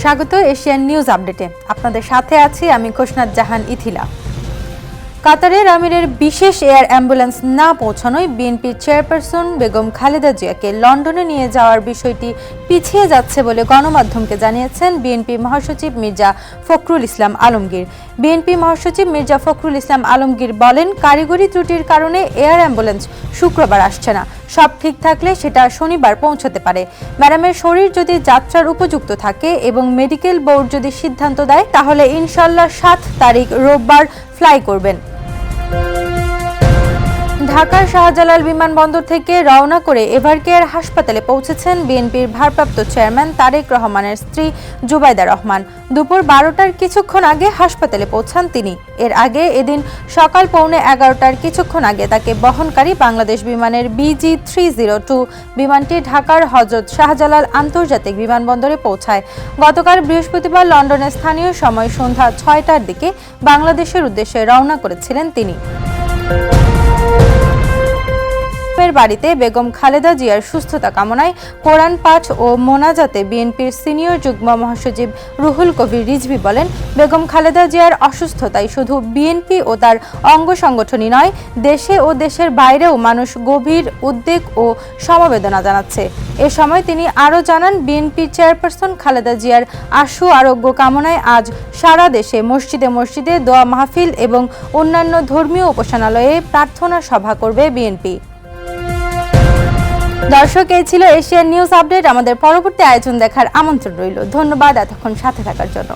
স্বাগত Asian news আপডেটে। আপনাদের সাথে আছি আমি খোসনাত জাহান ইথিলা। কাতারের আমিরের বিশেষ এয়ার অ্যাম্বুলেন্স না পৌঁছানোয় বিএনপির চেয়ারপারসন বেগম খালেদা জিয়াকে লন্ডনে নিয়ে যাওয়ার বিষয়টি পিছিয়ে যাচ্ছে বলে গণমাধ্যমকে জানিয়েছেন বিএনপি মহাসচিব মির্জা ফখরুল ইসলাম আলমগীর। বিএনপি মহাসচিব মির্জা ফখরুল ইসলাম আলমগীর বলেন, কারিগরি ত্রুটির কারণে এয়ার অ্যাম্বুলেন্স শুক্রবার আসছে না। সব ঠিক থাকলে সেটা শনিবার পৌঁছতে পারে। ম্যাডামের শরীর যদি যাত্রার উপযুক্ত থাকে এবং মেডিকেল বোর্ড যদি সিদ্ধান্ত দেয় তাহলে ইনশাল্লাহ 7 তারিখ রোববার ফ্লাই করবেন। ঢাকার শাহজালাল বিমানবন্দর থেকে রওনা করে এভারকেয়ার হাসপাতালে পৌঁছেছেন বিএনপির ভারপ্রাপ্ত চেয়ারম্যান তারেক রহমানের স্ত্রী জুবাইদা রহমান। দুপুর 12টার কিছুক্ষণ আগে হাসপাতালে পৌঁছান তিনি। এর আগে এদিন সকাল 11:15টার কিছুক্ষণ আগে তাকে বহনকারী বাংলাদেশ বিমানের BG302 বিমানটি ঢাকার হযরত শাহজালাল আন্তর্জাতিক বিমানবন্দরে পৌঁছায়। গতকাল বৃহস্পতিবার লন্ডনের স্থানীয় সময় সন্ধ্যা 6টার দিকে বাংলাদেশের উদ্দেশ্যে রওনা করেছিলেন তিনি। বাড়িতে বেগম খালেদা জিয়ার সুস্থতা কামনায় কোরআন পাঠ ও মোনাজাতে বিএনপির সিনিয়র যুগ্ম মহাসচিব রুহুল কবির রিজভী বলেন, বেগম খালেদা জিয়ার অসুস্থতায় শুধু বিএনপি ও তার অঙ্গ সংগঠনই নয়, দেশে ও দেশের বাইরেও মানুষ গভীর উদ্বেগ ও সমবেদনা জানাচ্ছে। এ সময় তিনি আরও জানান, বিএনপির চেয়ারপারসন খালেদা জিয়ার আশু আরোগ্য কামনায় আজ সারা দেশে মসজিদে মসজিদে দোয়া মাহফিল এবং অন্যান্য ধর্মীয় উপাসনালয়ে প্রার্থনা সভা করবে বিএনপি। দর্শক, এই ছিল এশিয়ান নিউজ আপডেট। আমাদের পরবর্তী আয়োজন দেখার আমন্ত্রণ রইল। ধন্যবাদ এতক্ষণ সাথে থাকার জন্য।